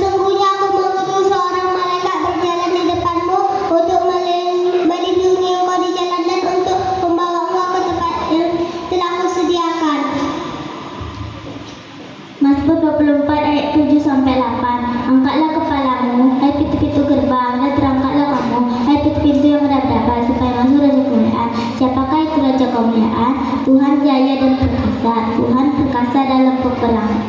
Sesungguhnya aku mengutus seorang malaikat berjalan di depanmu untuk melindungi engkau di jalan dan untuk membawa engkau ke tempat yang telah kusediakan. Mazmur 24 ayat 7-8. Angkatlah kepalamu, hai pintu-pintu gerbang, dan terangkatlah kamu, hai pintu-pintu yang berdaba, supaya masuk raja kemuliaan. Siapakah itu raja kemuliaan? Tuhan jaya dan perkasa, Tuhan perkasa dalam peperangan.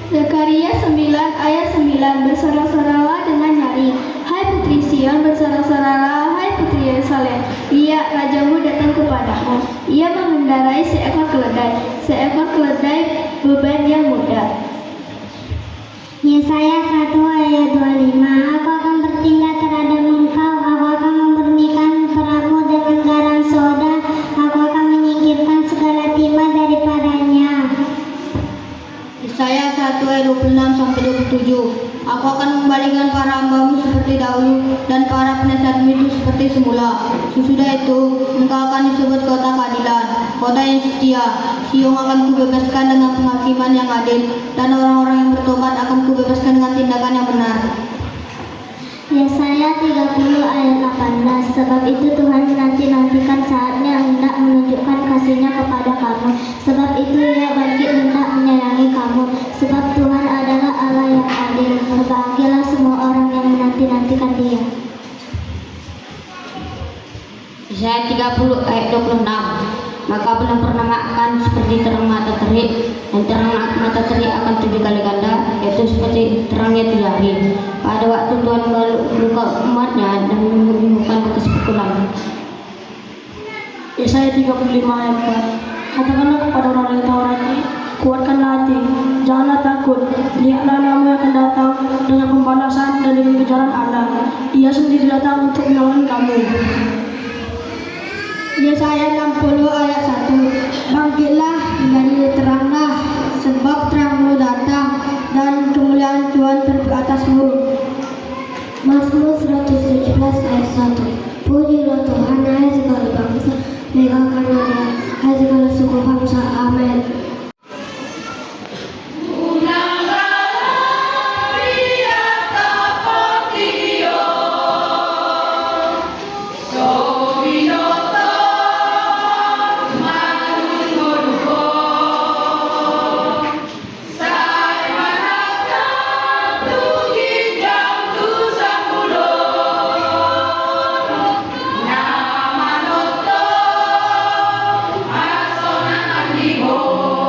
Zakaria 9 ayat 9. Bersorak-soraklah dengan nyaring, hai putri Sion, bersorak-soraklah, hai putri Yerusalem. Lihat, rajamu datang kepadamu. Ia mengendarai seekor keledai beban yang mudah. Yesaya 1 ayat 25. Aku akan bertindak terhadap engkau, aku akan memurnikan perahu dengan garam soda, aku akan menyingkirkan segala timah daripadanya. Yesaya 1 ayat 26-27. Aku akan membalikan para hambamu seperti dahulu dan para penasihatmu itu seperti semula. Sesudah itu engkau akan disebut kota keadilan, kota yang setia. Sion akan kubebaskan dengan penghakiman yang adil, dan orang-orang yang bertobat akan kubebaskan dengan tindakan yang benar. Yesaya 30 ayat 18. Sebab itu Tuhan menanti-nantikan saatnya hendak menunjukkan kasih-Nya kepada kamu. Sebab itu Ia bangkit hendak menyayangi kamu. Sebab Tuhan adalah Allah yang adil. Berbahagialah semua orang yang menanti-nantikan Dia. Yesaya 30 ayat 26. Maka bulan purnama akan seperti terang matahari, dan terang matahari akan 7 kali ganda, yaitu seperti terangnya 3 hari. Pada waktu Tuhan meluka umatnya dan menyembuhkan bekas pukulan. Yesaya 35 ayat 4. Katakanlah kepada orang yang Taurati, kuatkanlah hati, janganlah takut. Lihatlah Namu yang akan datang dengan pembalasan dan dengan kejaran Allah. Ia sendiri datang untuk menolong kamu. Yesaya 60 ayat 1. Bangkitlah, menjadi teranglah, sebab terangmu datang dan kemuliaan Tuhan terbit atasmu. Mazmur 117 ayat 1. Pujilah Tuhan, hai segala bangsa, megahkan Dia, hai segala suku bangsa. Amin. Nah, Nah, ណា Manotto, មក Asona Andigo. ណា មក Asona Andigo.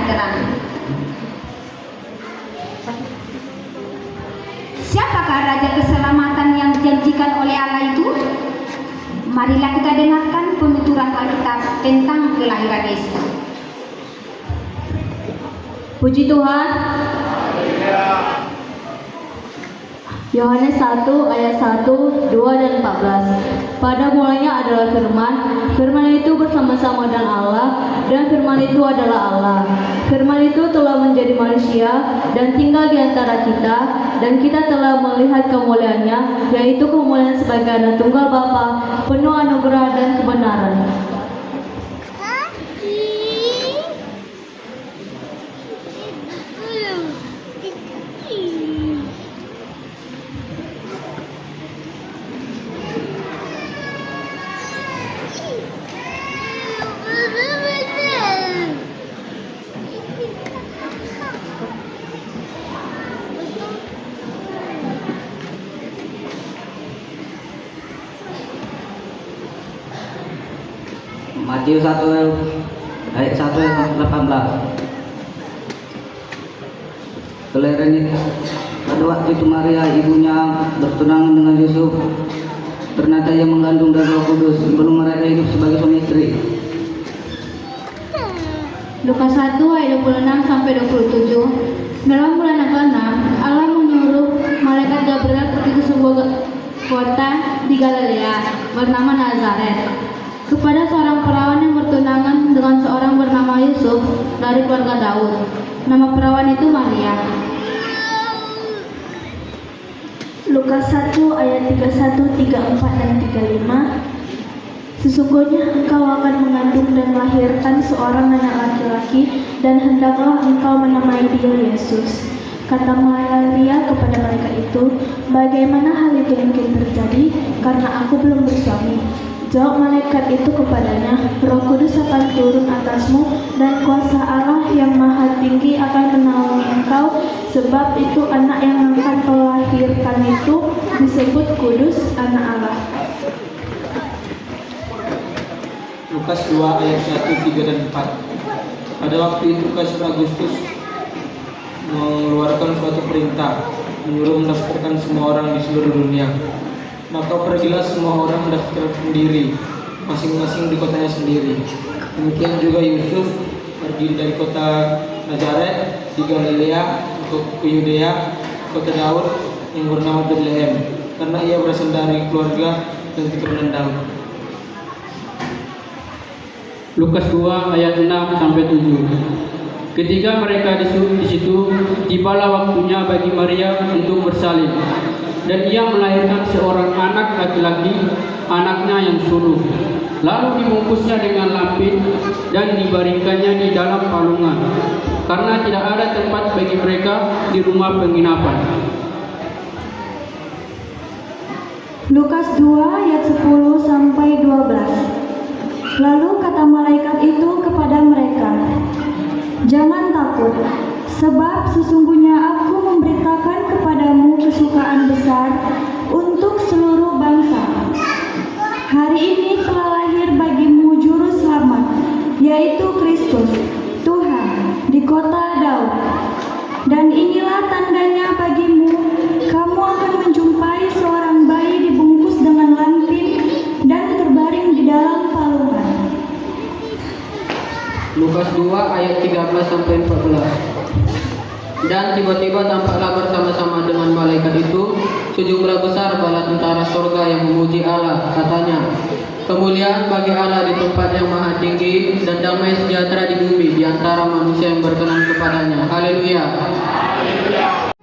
terang. Siapakah Raja Keselamatan yang dijanjikan oleh Allah itu? Marilah kita dengarkan penuturan Alkitab tentang kelahiran Yesus. Puji Tuhan. Yohanes 1 ayat 1, 2 dan 14. Pada mulanya adalah firman, firman itu bersama-sama dengan Allah, dan firman itu adalah Allah. Firman itu telah menjadi manusia dan tinggal di antara kita, dan kita telah melihat kemuliaannya, yaitu kemuliaan sebagai anak tunggal Bapa, penuh anugerah dan kebenaran. Matius 1 ayat 1 ayat 18. Kelahiran itu pada waktu itu Maria ibunya bertunangan dengan Yusuf. Ternyata ia mengandung dari Roh Kudus sebelum mereka hidup sebagai suami istri. Lukas 1 ayat 26 sampai 27. Dalam bulan yang ke-6, Allah menyuruh malaikat Gabriel pergi ke sebuah kota di Galilea bernama Nazaret kepada seorang perawan yang bertunangan dengan seorang bernama Yusuf dari keluarga Daud. Nama perawan itu Maria. Lukas 1 ayat 31, 34 dan 35. Sesungguhnya engkau akan mengandung dan melahirkan seorang anak laki-laki, dan hendaklah engkau menamai dia Yesus. Kata Maria kepada malaikat itu, bagaimana hal itu mungkin terjadi, karena aku belum bersuami. Jawab malaikat itu kepadanya, Roh Kudus akan turun atasmu, dan kuasa Allah yang maha tinggi akan menaungi engkau, sebab itu anak yang akan kau lahirkan itu disebut kudus, anak Allah. Lukas 2 ayat 1, 3 dan 4. Pada waktu itu Kaisar Agustus mengeluarkan suatu perintah, menyuruh mendaftarkan semua orang di seluruh dunia. Maka pergilah semua orang mendaftarkan sendiri, masing-masing di kotanya sendiri. Demikian juga Yusuf pergi dari kota Nazaret di Galilea untuk ke Yudea, kota Daud yang bernama Bethlehem, karena ia berasal dari keluarga dan keturunan Daud. Lukas 2 ayat 6 sampai 7. Ketika mereka di situ, tibalah waktunya bagi Maria untuk bersalin, dan ia melahirkan seorang anak laki-laki, anaknya yang sulung. Lalu dibungkusnya dengan lampin dan dibaringkannya di dalam palungan, karena tidak ada tempat bagi mereka di rumah penginapan. Lukas 2 ayat 10 sampai 12. Lalu kata malaikat itu kepada mereka, jangan takut, sebab sesungguhnya aku memberitakan kepadamu kesukaan besar untuk seluruh bangsa. Hari ini telah lahir bagimu juru selamat, yaitu Kristus, Tuhan, di kota Daud. Dan inilah tandanya bagimu, kamu akan menjumpai seorang bayi dibungkus dengan lampin dan terbaring di dalam palungan. Lukas 2 ayat 13 sampai 14. Dan tiba-tiba tampaklah bersama-sama dengan malaikat itu sejumlah besar bala tentara sorga yang memuji Allah. Katanya, kemuliaan bagi Allah di tempat yang maha tinggi, dan damai sejahtera di bumi di antara manusia yang berkenan kepadanya. Haleluya. Hallelujah, amen.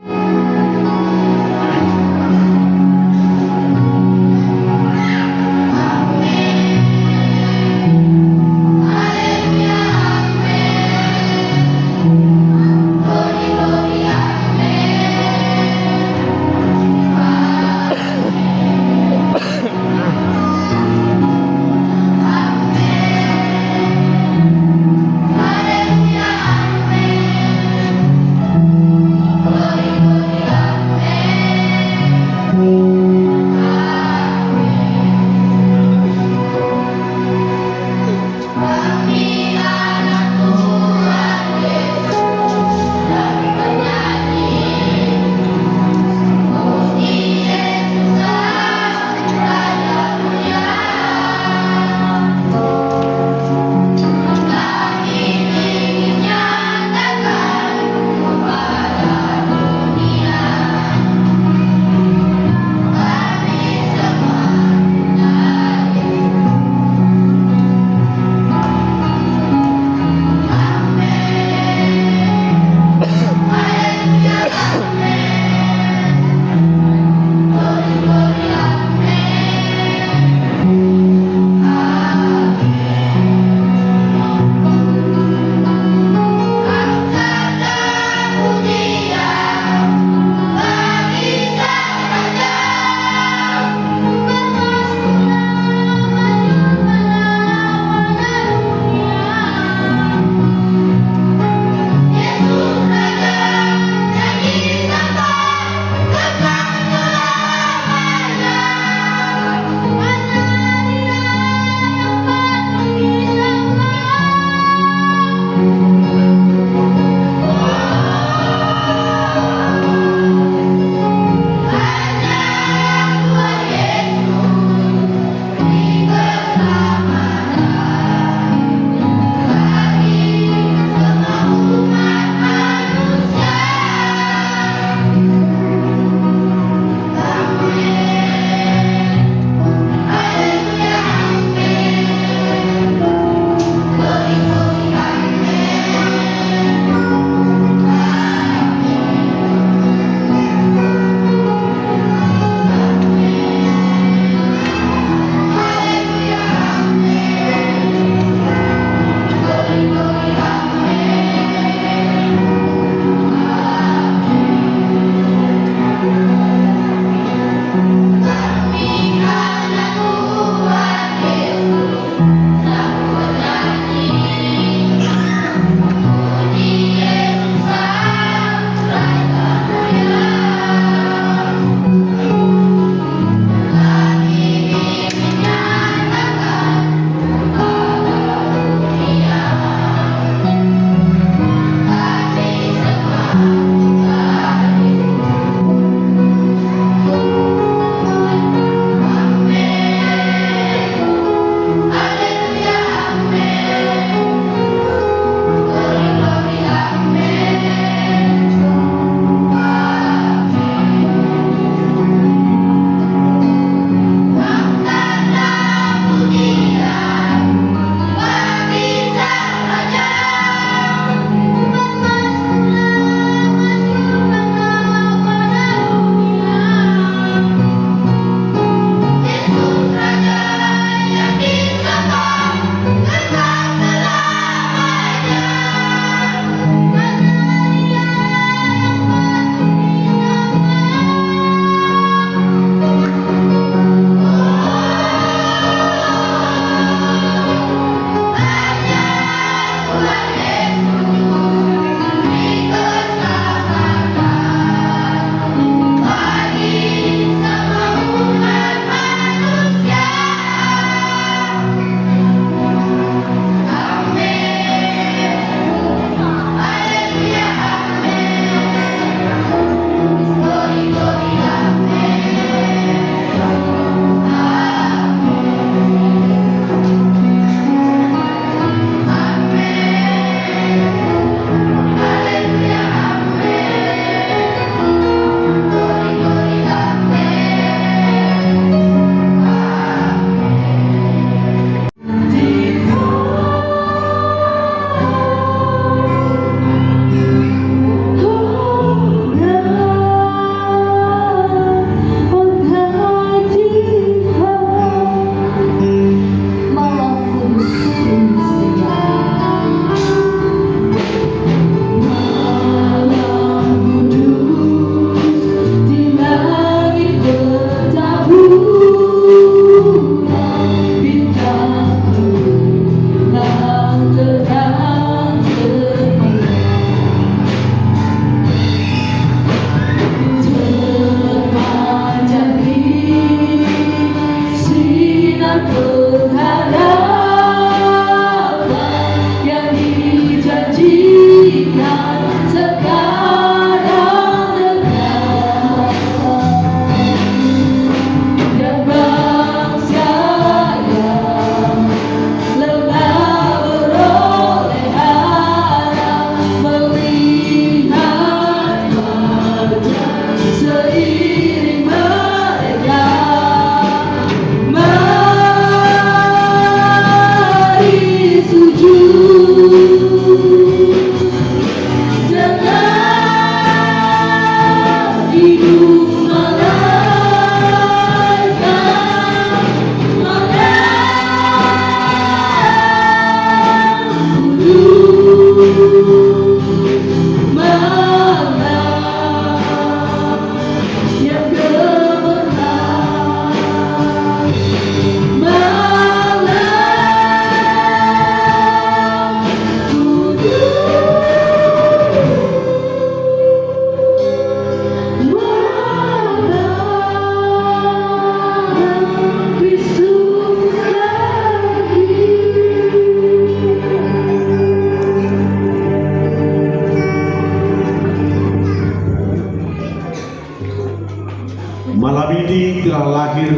lahir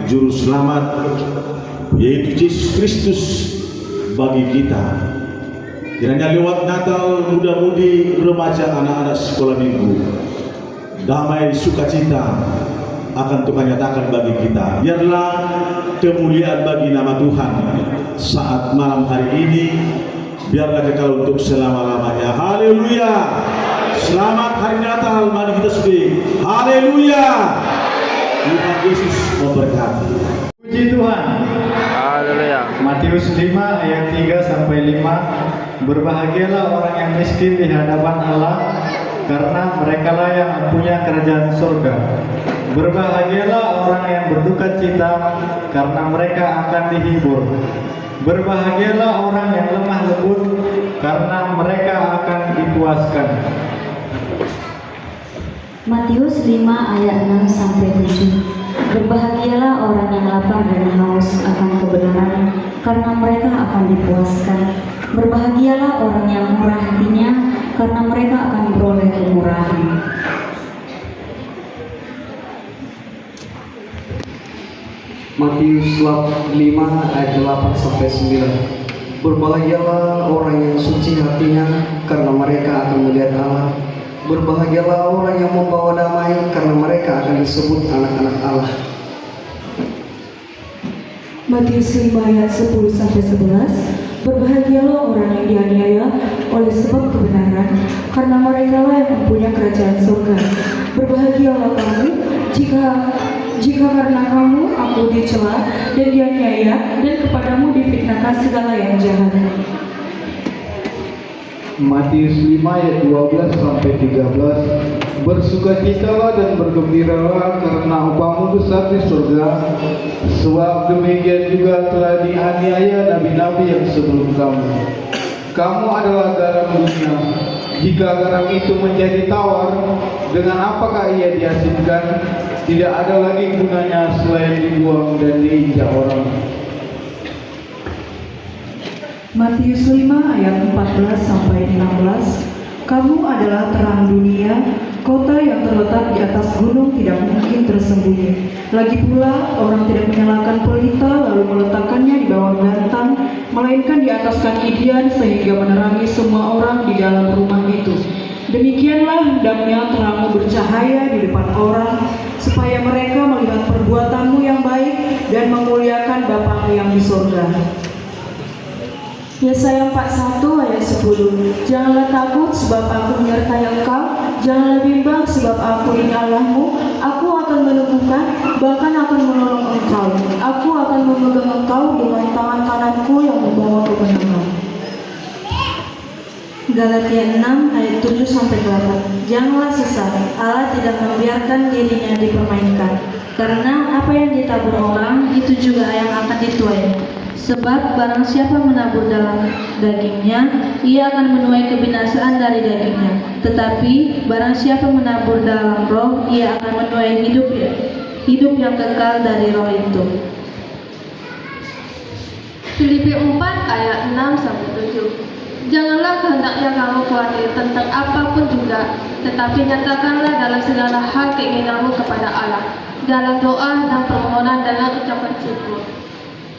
juru selamat yaitu Yesus Kristus bagi kita. Kiranya lewat Natal, muda-mudi, remaja, anak-anak sekolah minggu, damai sukacita akan Tuhan nyatakan bagi kita. Biarlah kemuliaan bagi nama Tuhan saat malam hari ini, biarlah kekal untuk selama-lamanya. Haleluya. Selamat hari Natal, mari kita sedih. Haleluya. Tuhan Yesus memberkati. Puji Tuhan. Haleluya. Matius 5 ayat 3 sampai 5. Berbahagialah orang yang miskin di hadapan Allah, karena merekalah yang mempunyai kerajaan surga. Berbahagialah orang yang berduka cita, karena mereka akan dihibur. Berbahagialah orang yang lemah lembut, karena mereka akan dipuaskan. Matius 5 ayat 6 sampai 7. Berbahagialah orang yang lapar dan haus akan kebenaran, karena mereka akan dipuaskan. Berbahagialah orang yang murah hatinya, karena mereka akan beroleh kemurahan. Matius 5 ayat 8 sampai 9. Berbahagialah orang yang suci hatinya, karena mereka akan melihat Allah. Berbahagialah orang yang membawa damai, karena mereka akan disebut anak-anak Allah. Matius 5 ayat 10 sampai 11. Berbahagialah orang yang dianiaya oleh sebab kebenaran, karena merekalah yang mempunyai kerajaan surga. Berbahagialah kamu jika karena kamu aku dicela dan dianiaya, dan kepadamu difitnahkan segala yang jahat. Matius 5 ayat 12 sampai 13. Bersukacitalah dan bergembiralah, karena upahmu besar di surga, sebab demikian juga telah dianiaya nabi-nabi yang sebelum kamu. Kamu adalah garam dunia. Jika garam itu menjadi tawar, dengan apakah ia diasinkan? Tidak ada lagi gunanya selain dibuang dan diinjak orang. Matius 5 ayat 14 sampai 16. Kamu adalah terang dunia. Kota yang terletak di atas gunung tidak mungkin tersembunyi. Lagi pula orang tidak menyalakan pelita lalu meletakkannya di bawah gantang, melainkan di atas kaki dian sehingga menerangi semua orang di dalam rumah itu. Demikianlah hendaknya terangmu bercahaya di depan orang, supaya mereka melihat perbuatanmu yang baik dan memuliakan Bapamu yang di surga. Yesaya 41 ayat 10. Janganlah takut sebab aku menyertai engkau, janganlah bimbang sebab aku ini Allahmu. Aku akan meneguhkan, bahkan akan menolong engkau. Aku akan memegang engkau dengan tangan kananku yang membawa kemenangan. Galatia 6 ayat 7 sampai 8. Janganlah sesat, Allah tidak membiarkan dirinya dipermainkan. Karena apa yang ditabur orang itu juga yang akan dituai. Sebab barang siapa menabur dalam dagingnya, ia akan menuai kebinasaan dari dagingnya. Tetapi barang siapa menabur dalam roh, ia akan menuai hidup yang kekal dari roh itu. Filipi 4 ayat 6 sampai 7. Janganlah kehendaknya kamu khawatir tentang apapun juga, tetapi nyatakanlah dalam segala hal keinginanmu kepada Allah, dalam doa dan permohonan dalam ucapan syukur.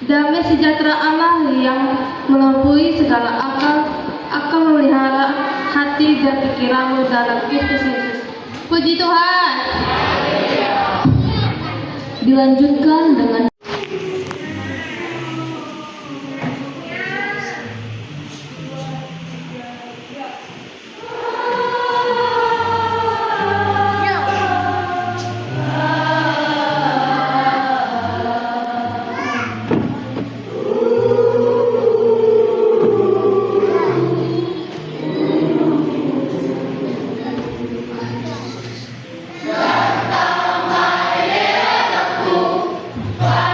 Damai sejahtera Allah yang melampaui segala akal akan memelihara hati dan pikiranmu dalam Kristus Yesus. Puji Tuhan. Dilanjutkan dengan Bye.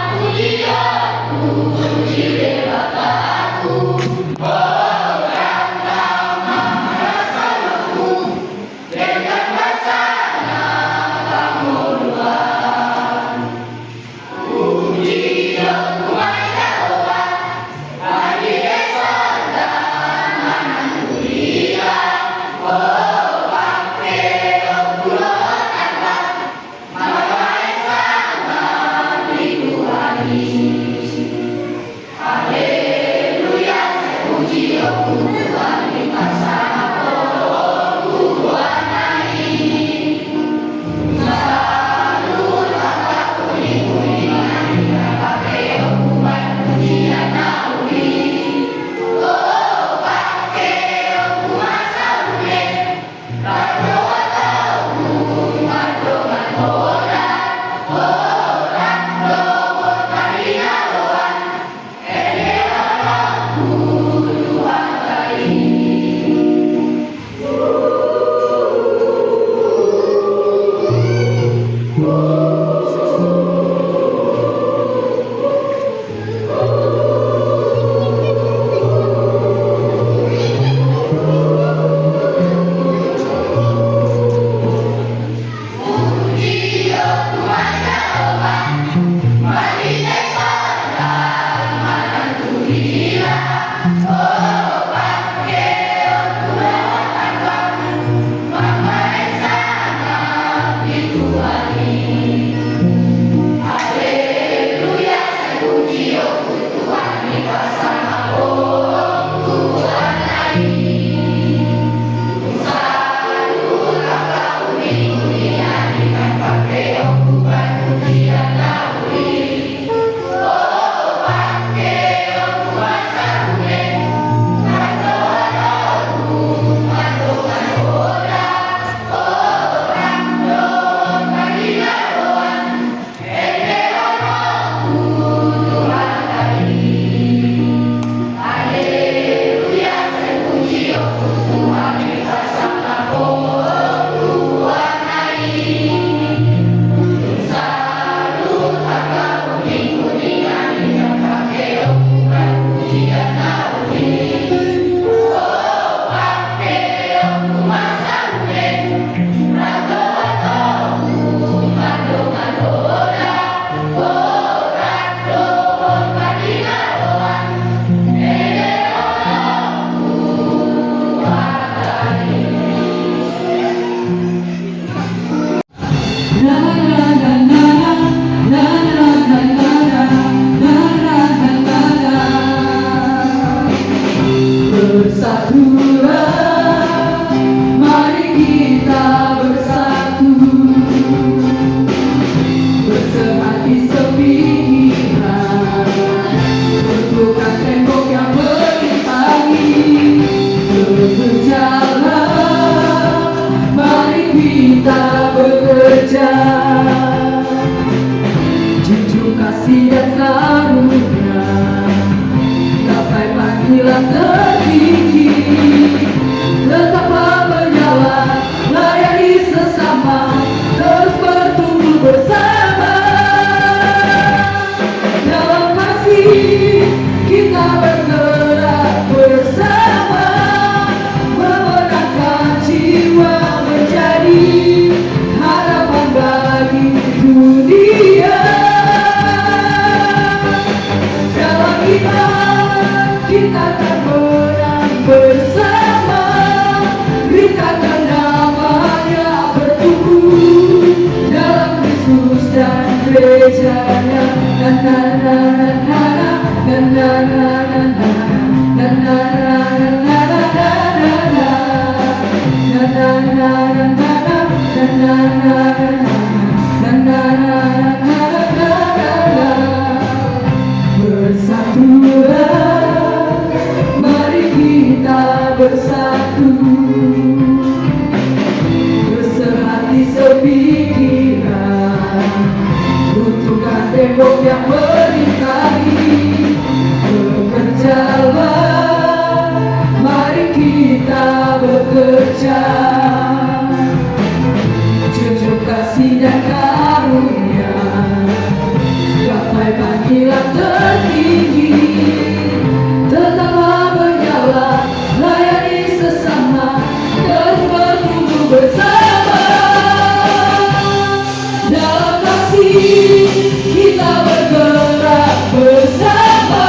Kita bergerak bersama,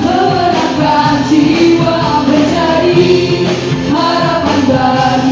memenangkan jiwa, menjadi harapan baru.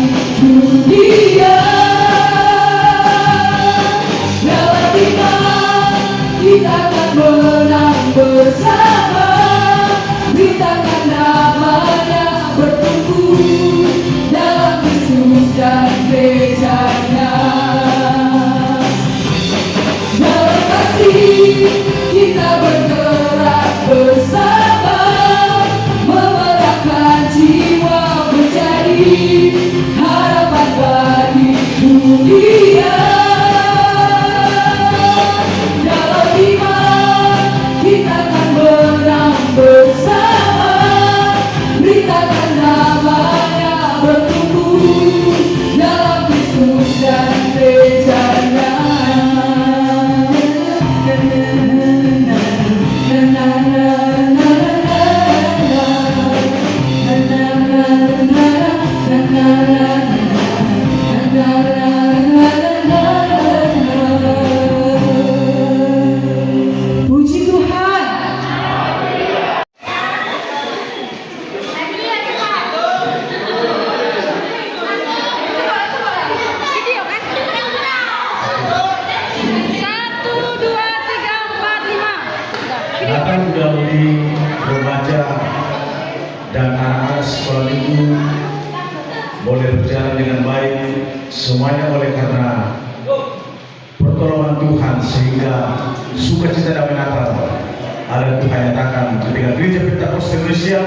semuanya oleh karena pertolongan Tuhan sehingga sukacita damai Natal ada Tuhan nyatakan ketika Gereja Pentakosta Indonesia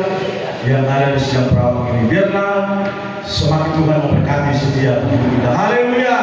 yang ada di Siang Perawang ini. Biarlah semakin Tuhan memberkati setiap hidup kita. Haleluya.